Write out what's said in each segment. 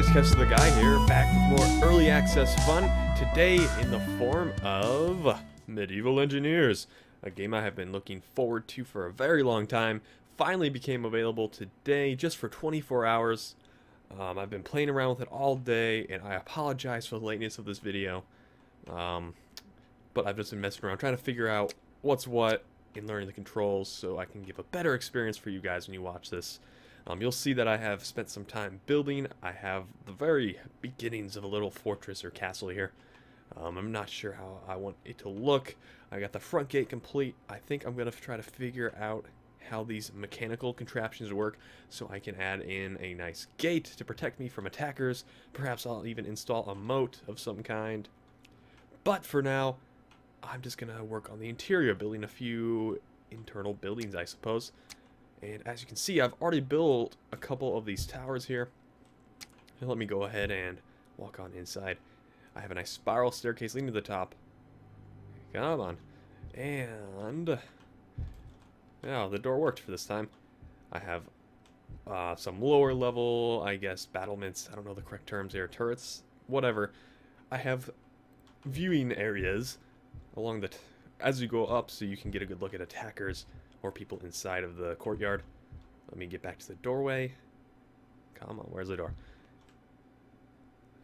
guys, Kess the Guy here, back with more early access fun, today in the form of Medieval Engineers, a game I have been looking forward to for a very long time. Finally became available today, just for 24 hours. I've been playing around with it all day, and I apologize for the lateness of this video. But I've just been messing around, trying to figure out what's what in learning the controls so I can give a better experience for you guys when you watch this. You'll see that I have spent some time building. I have the very beginnings of a little fortress or castle here. I'm not sure how I want it to look. I got the front gate complete. I think I'm going to try to figure out how these mechanical contraptions work so I can add in a nice gate to protect me from attackers. Perhaps I'll even install a moat of some kind. But for now, I'm just going to work on the interior, building a few internal buildings, I suppose. And as you can see, I've already built a couple of these towers here. And let me go ahead and walk on inside. I have a nice spiral staircase leading to the top. Come on. And yeah, the door worked for this time. I have some lower level, I guess, battlements. I don't know the correct terms here. Turrets, whatever. I have viewing areas along the as you go up so you can get a good look at attackers or people inside of the courtyard. Let me get back to the doorway. Come on, where's the door?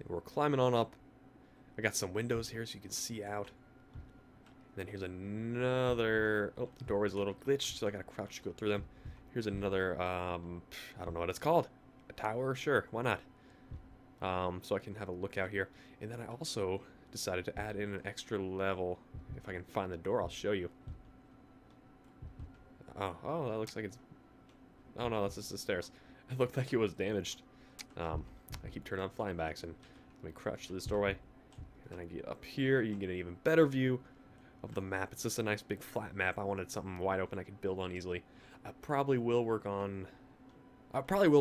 We're climbing on up. I got some windows here so you can see out. And then here's another... Oh, the doorway's a little glitched, so I gotta crouch to go through them. Here's another, I don't know what it's called. A tower? Sure, why not? So I can have a look out here. And then I also decided to add in an extra level. If I can find the door, I'll show you. Oh, that looks like it's... Oh no, that's just the stairs. It looked like it was damaged. I keep turning on flying backs, and let me crouch to this doorway. And then I get up here, you can get an even better view of the map. It's just a nice big flat map. I wanted something wide open I could build on easily. I probably will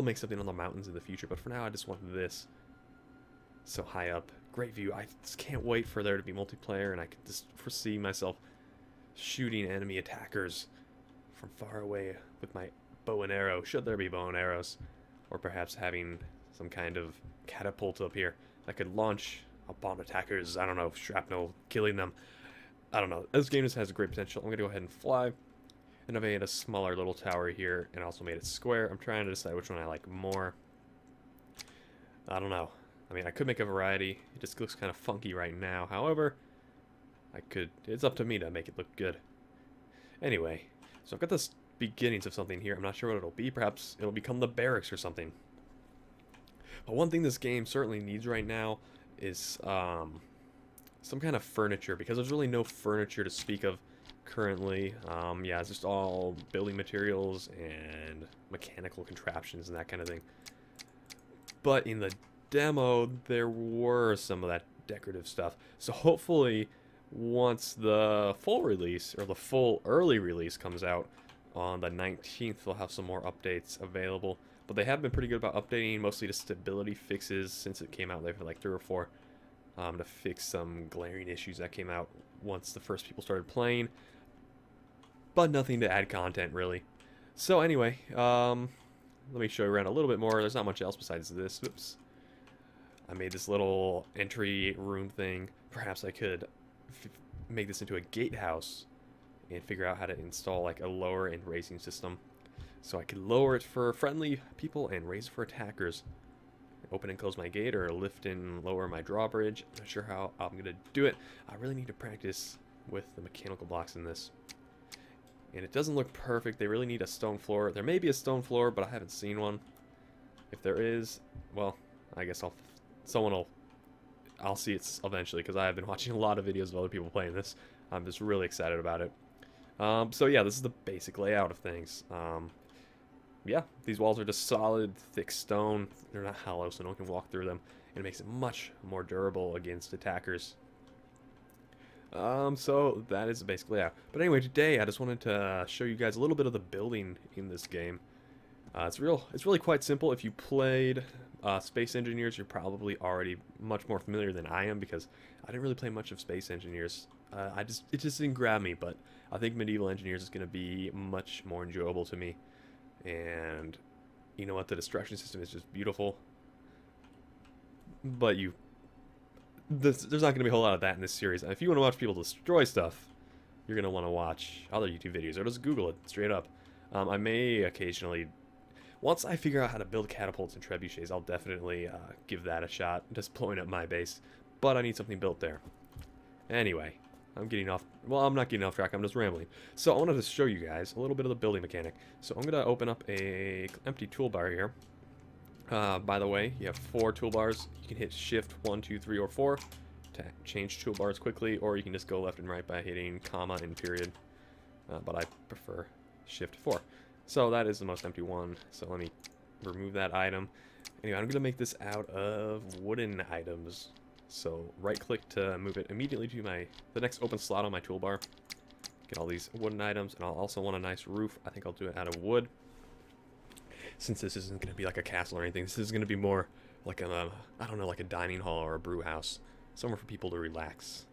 make something on the mountains in the future, but for now I just want this. So high up. Great view. I just can't wait for there to be multiplayer, and I can just foresee myself shooting enemy attackers from far away with my bow and arrow, should there be bow and arrows, or perhaps having some kind of catapult up here that could launch upon attackers. I don't know, shrapnel, killing them. I don't know. This game just has great potential. I'm gonna go ahead and fly, and I've made a smaller little tower here, and also made it square. I'm trying to decide which one I like more. I don't know. I mean, I could make a variety. It just looks kind of funky right now. However, it's up to me to make it look good. Anyway, so I've got the beginnings of something here. I'm not sure what it'll be. Perhaps it'll become the barracks or something. But one thing this game certainly needs right now is some kind of furniture, because there's really no furniture to speak of currently. Yeah, it's just all building materials and mechanical contraptions and that kind of thing. But in the demo, there were some of that decorative stuff. So hopefully, once the full release, or the full early release comes out on the 19th, they'll have some more updates available. But they have been pretty good about updating, mostly to stability fixes since it came out. They've had like 3 or 4 to fix some glaring issues that came out once the first people started playing. But nothing to add content, really. So anyway, let me show you around a little bit more. There's not much else besides this. Oops. I made this little entry room thing. Perhaps I could make this into a gatehouse and figure out how to install like a lower and raising system. So I could lower it for friendly people and raise it for attackers. Open and close my gate, or lift and lower my drawbridge. I'm not sure how I'm going to do it. I really need to practice with the mechanical blocks in this. And it doesn't look perfect. They really need a stone floor. There may be a stone floor, but I haven't seen one. If there is, well, I guess I'll see it eventually, because I have been watching a lot of videos of other people playing this. I'm just really excited about it. So yeah, this is the basic layout of things. Yeah, these walls are just solid, thick stone. They're not hollow, so no one can walk through them. And it makes it much more durable against attackers. So that is basically layout. But anyway, today I just wanted to show you guys a little bit of the building in this game. It's really quite simple. If you played Space Engineers, you're probably already much more familiar than I am, because I didn't really play much of Space Engineers. It just didn't grab me, but I think Medieval Engineers is going to be much more enjoyable to me. And you know what, the destruction system is just beautiful. but there's not going to be a whole lot of that in this series. If you want to watch people destroy stuff, you're going to want to watch other YouTube videos, or just Google it straight up. I may occasionally, once I figure out how to build catapults and trebuchets, I'll definitely give that a shot, just blowing up my base. But I need something built there. Anyway, I'm getting off, well, I'm not getting off track, I'm just rambling. So I wanted to show you guys a little bit of the building mechanic. So I'm going to open up a empty toolbar here. By the way, you have 4 toolbars. You can hit Shift 1, 2, 3, or 4 to change toolbars quickly, or you can just go left and right by hitting comma and period. But I prefer Shift 4. So that is the most empty one. So let me remove that item. Anyway, I'm going to make this out of wooden items. So right-click to move it immediately to the next open slot on my toolbar. Get all these wooden items, and I'll also want a nice roof. I think I'll do it out of wood. Since this isn't going to be like a castle or anything, this is going to be more like a, I don't know, like a dining hall or a brew house. Somewhere for people to relax.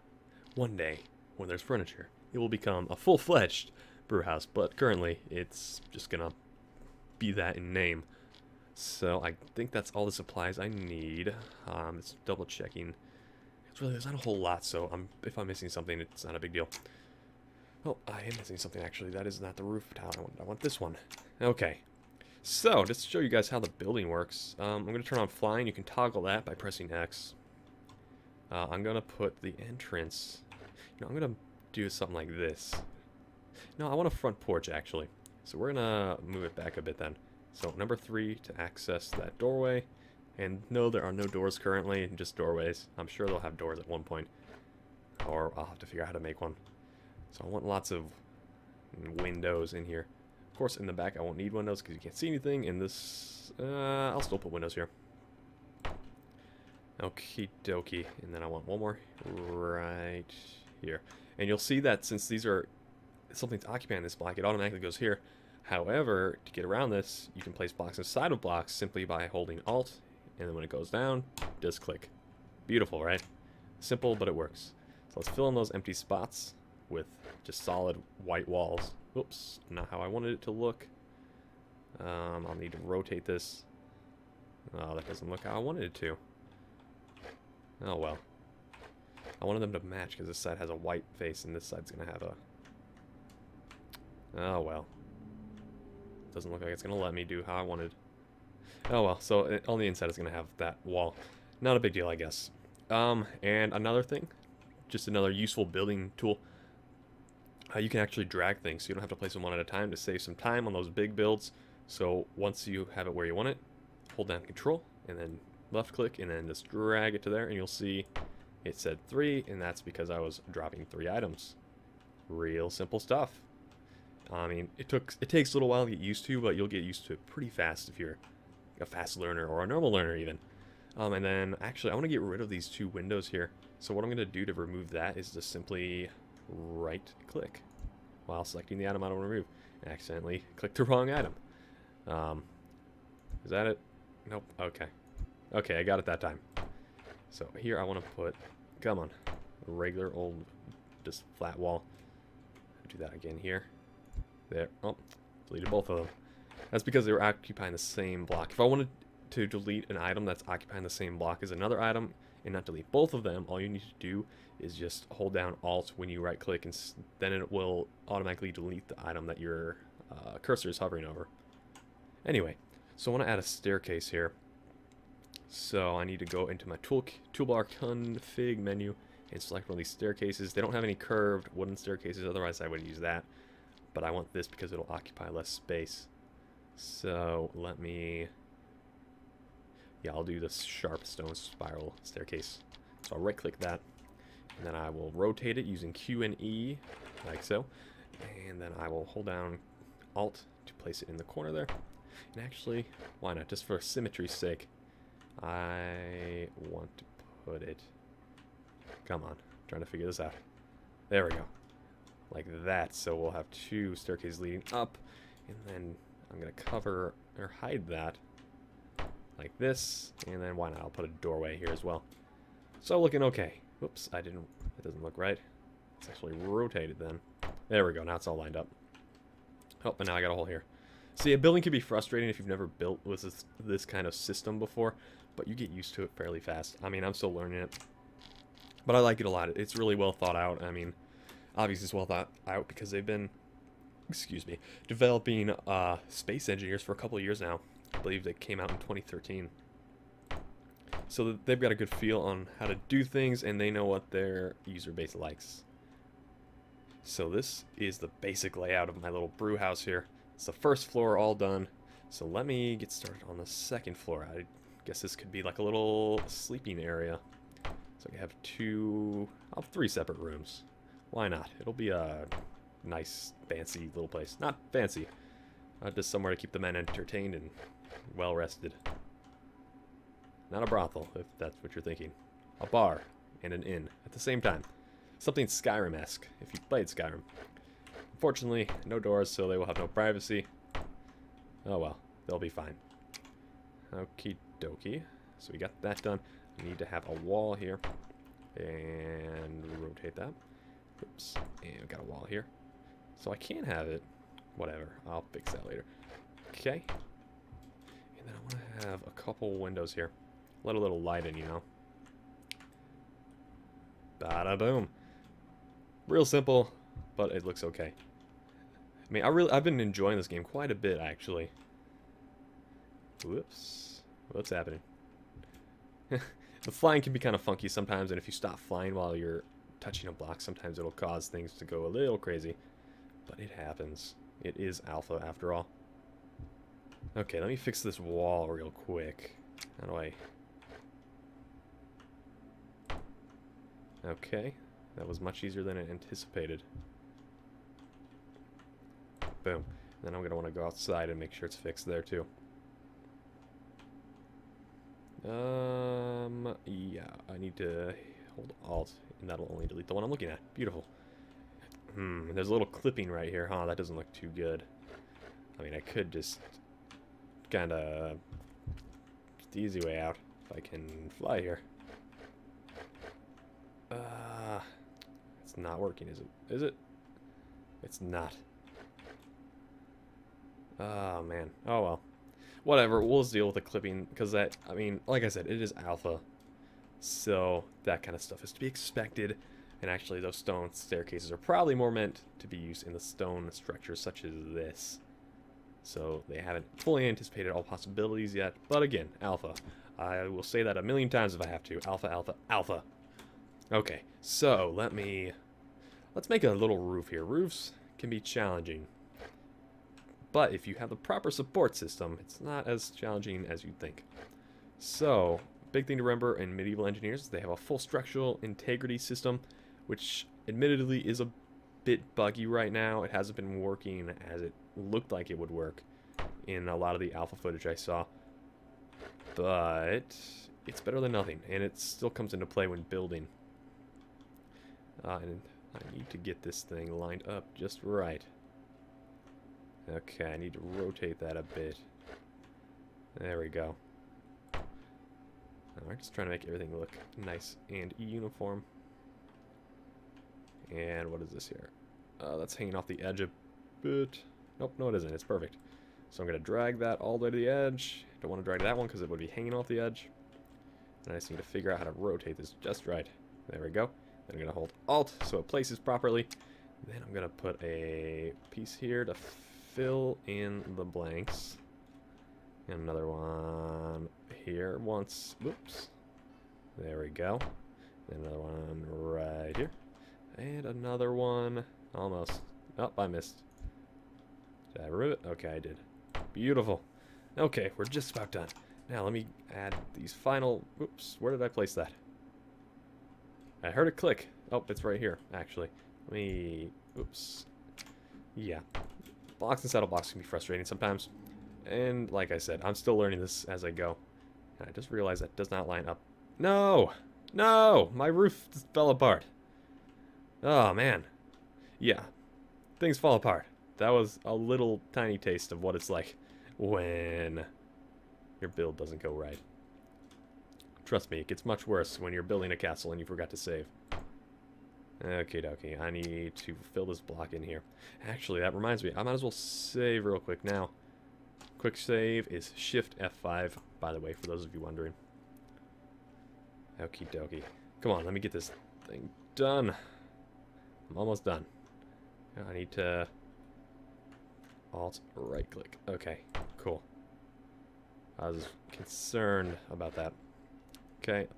One day, when there's furniture, it will become a full-fledged brew house, but currently, it's just going to be that in name. So, I think that's all the supplies I need. It's double-checking. There's not a whole lot, so if I'm missing something, it's not a big deal. Oh, I am missing something, actually. That is not the roof tile. I want this one. Okay. So, just to show you guys how the building works, I'm going to turn on flying. You can toggle that by pressing X. I'm going to put the entrance... I'm going to do something like this. No, I want a front porch, actually. So we're going to move it back a bit then. So, number 3 to access that doorway. And no, there are no doors currently, just doorways. I'm sure they'll have doors at one point. Or I'll have to figure out how to make one. So I want lots of windows in here. Of course, in the back I won't need windows because you can't see anything. In this, I'll still put windows here. Okie dokie. And then I want one more right here. And you'll see that since these are something's occupying this block, it automatically goes here. However, to get around this, you can place blocks inside of blocks simply by holding Alt, and then when it goes down, just click. Beautiful, right? Simple, but it works. So let's fill in those empty spots with just solid white walls. Oops, not how I wanted it to look. I'll need to rotate this. Oh, that doesn't look how I wanted it to. Oh well. I wanted them to match because this side has a white face and this side's going to have a... Oh well. Doesn't look like it's going to let me do how I wanted. Oh well, so on the inside it's going to have that wall. Not a big deal, I guess. And another thing, just another useful building tool. You can actually drag things, so you don't have to place them one at a time to save some time on those big builds. So once you have it where you want it, hold down Control, and then left click, and then just drag it to there, and you'll see it said 3, and that's because I was dropping 3 items. Real simple stuff. I mean, it takes a little while to get used to, but you'll get used to it pretty fast if you're a fast learner or a normal learner even. And then, actually, I want to get rid of these 2 windows here. So what I'm going to do to remove that is just simply right-click while selecting the item I don't want to remove. And accidentally click the wrong item. Is that it? Nope. Okay. Okay, I got it that time. So here I want to put, come on, a regular old, just flat wall. Do that again here. There. Oh, deleted both of them. That's because they were occupying the same block. If I wanted to delete an item that's occupying the same block as another item and not delete both of them, all you need to do is just hold down Alt when you right click, and then it will automatically delete the item that your cursor is hovering over. Anyway, so I want to add a staircase here. So I need to go into my toolbar config menu and select one of these staircases. They don't have any curved wooden staircases, otherwise I would use that. But I want this because it'll occupy less space. So let me... Yeah, I'll do this sharp stone spiral staircase. So I'll right click that, and then I will rotate it using Q and E, like so. And then I will hold down Alt to place it in the corner there. And actually, why not? Just for symmetry's sake, I want to put it... Come on, I'm trying to figure this out. There we go. Like that, so we'll have 2 staircases leading up, and then I'm going to cover or hide that like this, and then why not? I'll put a doorway here as well. So looking okay. Whoops, it doesn't look right. It's actually rotated then. There we go, now it's all lined up. Oh, and now I got a hole here. See, a building can be frustrating if you've never built with this kind of system before, but you get used to it fairly fast. I mean, I'm still learning it, but I like it a lot. It's really well thought out. I mean, obviously it's well thought out because they've been, excuse me, developing space engineers for a couple of years now. I believe they came out in 2013. So they've got a good feel on how to do things, and they know what their user base likes. So this is the basic layout of my little brew house here. It's the first floor all done. So let me get started on the second floor. I guess this could be like a little sleeping area. So I have three separate rooms. Why not? It'll be a nice, fancy little place. Not fancy. Just somewhere to keep the men entertained and well rested. Not a brothel, if that's what you're thinking. A bar and an inn at the same time. Something Skyrim-esque, if you played Skyrim. Unfortunately, no doors, so they will have no privacy. Oh well, they'll be fine. Okie dokie. So we got that done. We need to have a wall here. And rotate that. Oops. And we got a wall here. So I can't have it. Whatever. I'll fix that later. Okay. And then I want to have a couple windows here. Let a little light in, you know. Bada boom. Real simple, but it looks okay. I mean, I've been enjoying this game quite a bit, actually. Whoops. What's happening? The flying can be kind of funky sometimes, and if you stop flying while you're touching a block, sometimes it'll cause things to go a little crazy. But it happens. It is alpha, after all. Okay, let me fix this wall real quick. How do I... Okay, that was much easier than I anticipated. Boom. Then I'm going to want to go outside and make sure it's fixed there too. Yeah, I need to hold Alt, and that'll only delete the one I'm looking at. Beautiful. There's a little clipping right here, huh? That doesn't look too good. I mean, I could just kind of the easy way out if I can fly here. It's not working, is it? Is it? It's not. Oh, man. Oh, well. Whatever, we'll just deal with the clipping, because that, I mean, like I said, it is alpha. So, that kind of stuff is to be expected. And actually, those stone staircases are probably more meant to be used in the stone structures such as this. So, they haven't fully anticipated all possibilities yet. But again, alpha. I will say that a million times if I have to. Alpha, alpha, alpha. Okay, so let's make a little roof here. Roofs can be challenging, but if you have the proper support system, it's not as challenging as you'd think. So, big thing to remember in medieval engineers, they have a full structural integrity system, which admittedly is a bit buggy right now. It hasn't been working as it looked like it would work in a lot of the alpha footage I saw, but it's better than nothing, and it still comes into play when building. And I need to get this thing lined up just right. Okay, I need to rotate that a bit. There we go. Alright, just trying to make everything look nice and uniform. And what is this here? That's hanging off the edge a bit. Nope, no it isn't. It's perfect. So I'm going to drag that all the way to the edge. Don't want to drag that one because it would be hanging off the edge. And I just need to figure out how to rotate this just right. There we go. Then I'm going to hold Alt so it places properly. Then I'm going to put a piece here to fill in the blanks. And another one here once. Whoops. There we go. Then another one right here. And another one. Almost. Oh, I missed. Did I remove it? Okay, I did. Beautiful. Okay, we're just about done. Now let me add these final... Oops, where did I place that? I heard it click. Oh, it's right here, actually. Let me... Oops. Yeah. Blocks and saddle blocks can be frustrating sometimes. And like I said, I'm still learning this as I go. And I just realized that does not line up. No! No! My roof just fell apart. Oh, man. Yeah. Things fall apart. That was a little tiny taste of what it's like when your build doesn't go right. Trust me, it gets much worse when you're building a castle and you forgot to save. Okay, dokie. I need to fill this block in here. Actually, that reminds me. I might as well save real quick now. Quick save is Shift F5, by the way, for those of you wondering. Okie dokie. Come on, let me get this thing done. I'm almost done. I need to Alt right click. Okay, cool. I was concerned about that. Okay,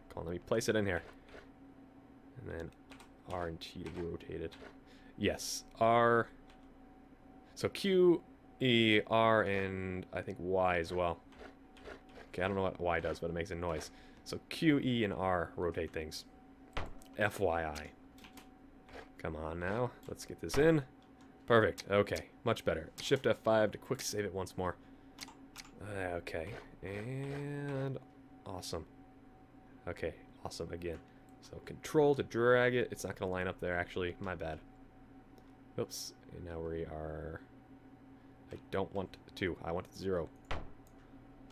come on, let me place it in here. And then R and T to rotate it. Yes, R. So Q, E, R, and I think Y as well. Okay, I don't know what Y does, but it makes a noise. So Q, E, and R rotate things. FYI. Come on now. Let's get this in. Perfect. Okay, much better. Shift F5 to quick save it once more. Okay, and awesome. Okay, awesome again. So Control to drag it. It's not going to line up there, actually. My bad. Oops. And now we are... I don't want 2. I want 0.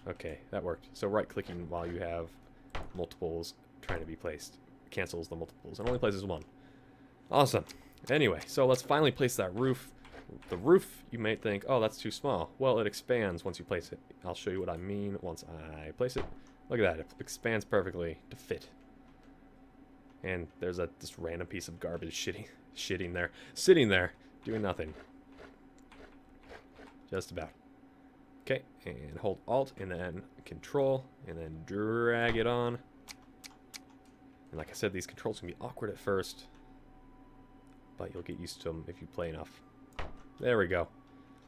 Okay, that worked. So right-clicking while you have multiples trying to be placed cancels the multiples. It only places 1. Awesome. Anyway, so let's finally place that roof. The roof, you may think, oh, that's too small. Well, it expands once you place it. I'll show you what I mean once I place it. Look at that. It expands perfectly to fit. And there's this random piece of garbage sitting there, doing nothing. Just about. Okay, and hold Alt, and then Control, and then drag it on. And like I said, these controls can be awkward at first, but you'll get used to them if you play enough. There we go.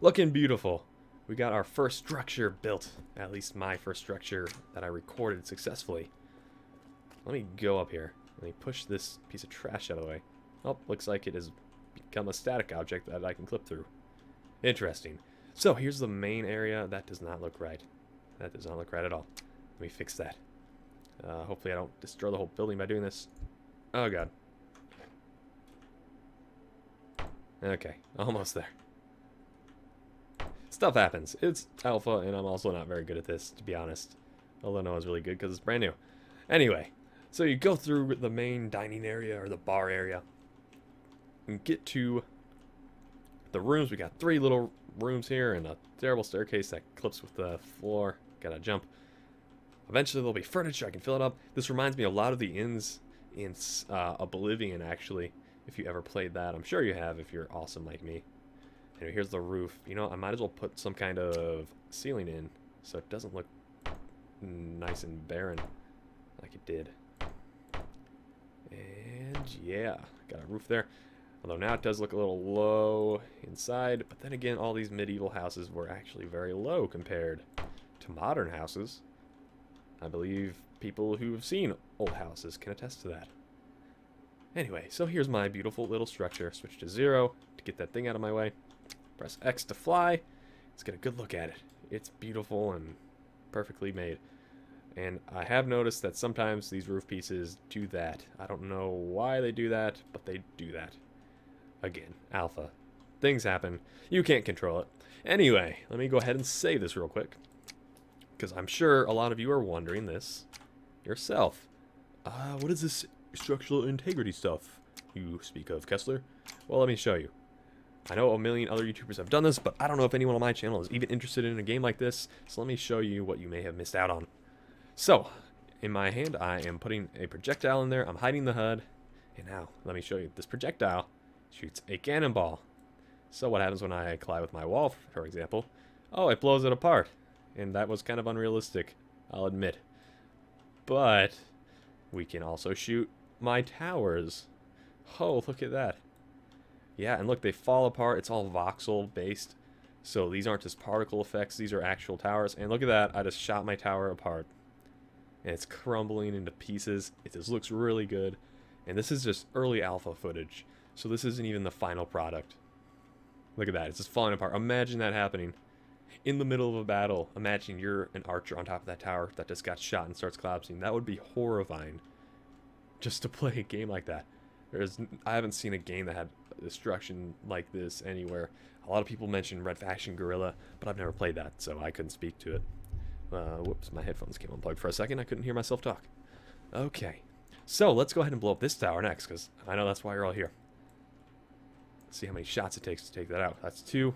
Looking beautiful. We got our first structure built. At least my first structure that I recorded successfully. Let me go up here. Let me push this piece of trash out of the way. Oh, looks like it has become a static object that I can clip through. Interesting. So here's the main area. That does not look right. That does not look right at all. Let me fix that. Hopefully I don't destroy the whole building by doing this. Oh god. Okay, almost there. Stuff happens. It's alpha, and I'm also not very good at this, to be honest. Although Noah's really good because it's brand new. Anyway, so you go through the main dining area, or the bar area, and get to the rooms. We got 3 little rooms here, and a terrible staircase that clips with the floor. Gotta jump. Eventually there'll be furniture. I can fill it up. This reminds me a lot of the inns in Oblivion, actually. If you ever played that. I'm sure you have if you're awesome like me. Anyway, here's the roof. You know, I might as well put some kind of ceiling in so it doesn't look nice and barren like it did. And yeah, got a roof there. Although now it does look a little low inside. But then again, all these medieval houses were actually very low compared to modern houses. I believe people who have seen old houses can attest to that. Anyway, so here's my beautiful little structure. Switch to 0 to get that thing out of my way. Press X to fly. Let's get a good look at it. It's beautiful and perfectly made. And I have noticed that sometimes these roof pieces do that. I don't know why they do that, but they do that. Again, alpha. Things happen. You can't control it. Anyway, let me go ahead and save this real quick, because I'm sure a lot of you are wondering this yourself. What is this structural integrity stuff you speak of, Kessler? Well, let me show you. I know a million other YouTubers have done this, but I don't know if anyone on my channel is even interested in a game like this, so let me show you what you may have missed out on. So, in my hand, I am putting a projectile in there. I'm hiding the HUD, and now, let me show you. This projectile shoots a cannonball. So what happens when I collide with my wall, for example? Oh, it blows it apart. And that was kind of unrealistic, I'll admit. But we can also shoot my towers. Oh, look at that. Yeah, and look, they fall apart. It's all voxel based. So these aren't just particle effects. These are actual towers. And look at that. I just shot my tower apart. And it's crumbling into pieces. It just looks really good. And this is just early alpha footage. So this isn't even the final product. Look at that. It's just falling apart. Imagine that happening in the middle of a battle. Imagine you're an archer on top of that tower that just got shot and starts collapsing. That would be horrifying. Just to play a game like that. I haven't seen a game that had destruction like this anywhere. A lot of people mention Red Faction Guerrilla, but I've never played that, so I couldn't speak to it. Whoops, my headphones came unplugged for a second. I couldn't hear myself talk. Okay, so let's go ahead and blow up this tower next, because I know that's why you're all here. Let's see how many shots it takes to take that out. That's 2,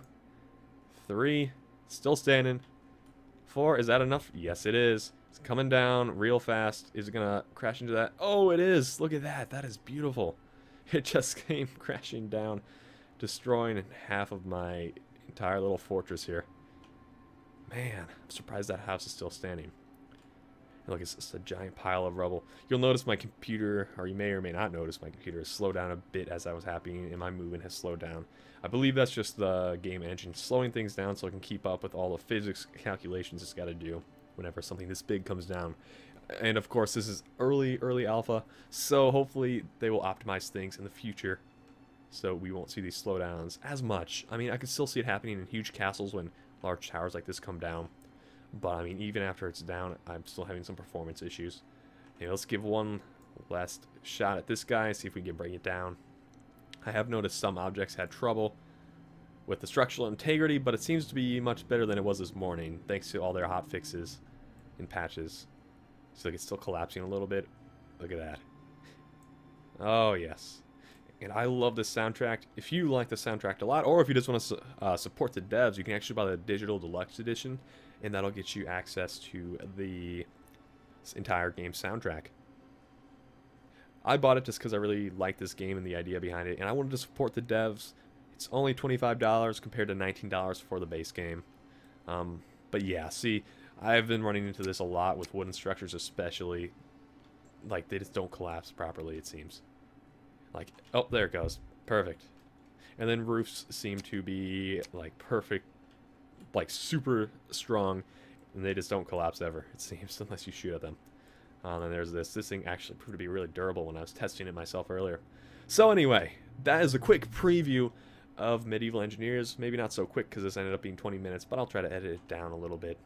3, still standing. 4, is that enough? Yes, it is. It's coming down real fast. Is it gonna crash into that? Oh, it is. Look at that. That is beautiful. It just came crashing down, destroying half of my entire little fortress here. Man, I'm surprised that house is still standing. Look, it's just a giant pile of rubble. You'll notice my computer, or you may or may not notice my computer has slowed down a bit as I was happening, and my movement has slowed down. I believe that's just the game engine slowing things down so it can keep up with all the physics calculations it's got to do whenever something this big comes down. And of course, this is early alpha, so hopefully they will optimize things in the future so we won't see these slowdowns as much. I mean, I can still see it happening in huge castles when large towers like this come down. But, I mean, even after it's down, I'm still having some performance issues. Okay, let's give one last shot at this guy, see if we can bring it down. I have noticed some objects had trouble with the structural integrity, but it seems to be much better than it was this morning, thanks to all their hot fixes and patches. So like, it's still collapsing a little bit. Look at that. Oh, yes. And I love this soundtrack. If you like the soundtrack a lot, or if you just want to support the devs, you can actually buy the digital deluxe edition, and that'll get you access to the entire game soundtrack. I bought it just because I really like this game and the idea behind it, and I wanted to support the devs. It's only $25 compared to $19 for the base game. But yeah, see, I've been running into this a lot with wooden structures especially. Like, they just don't collapse properly, it seems. Like, oh, there it goes. Perfect. And then roofs seem to be, like, perfect, like, super strong, and they just don't collapse ever, it seems, unless you shoot at them. And then there's this. This thing actually proved to be really durable when I was testing it myself earlier. So anyway, that is a quick preview of Medieval Engineers. Maybe not so quick because this ended up being 20 minutes, but I'll try to edit it down a little bit.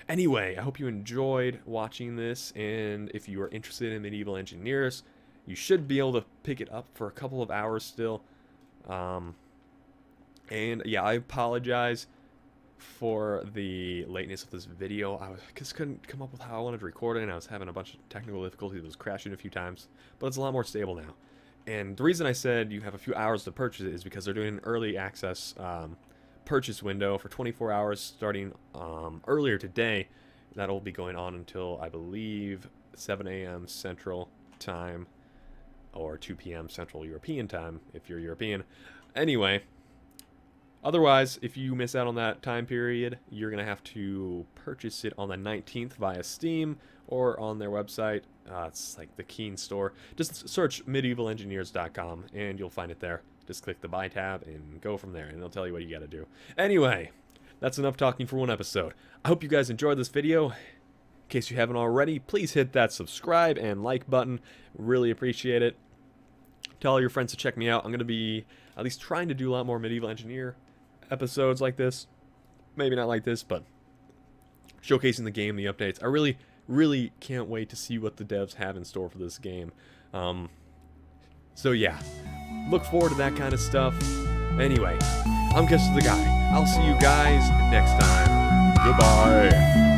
Anyway, I hope you enjoyed watching this, and if you are interested in Medieval Engineers, you should be able to pick it up for a couple of hours still. And yeah, I apologize for the lateness of this video. I just couldn't come up with how I wanted to record it, and I was having a bunch of technical difficulties. It was crashing a few times, but it's a lot more stable now. And the reason I said you have a few hours to purchase it is because they're doing an early access purchase window for 24 hours starting earlier today. That'll be going on until, I believe, 7 a.m. Central Time, or 2 p.m. Central European Time if you're European. Anyway, otherwise, if you miss out on that time period, you're going to have to purchase it on the 19th via Steam or on their website. It's like the Keen store. Just search medievalengineers.com and you'll find it there. Just click the buy tab and go from there, and it'll tell you what you got to do. Anyway, that's enough talking for one episode. I hope you guys enjoyed this video. In case you haven't already, please hit that subscribe and like button. Really appreciate it. Tell all your friends to check me out. I'm going to be at least trying to do a lot more Medieval Engineer episodes like this. Maybe not like this, but showcasing the game, the updates. I really can't wait to see what the devs have in store for this game. So yeah, look forward to that kind of stuff. Anyway, I'm Guess the Guy. I'll see you guys next time. Goodbye.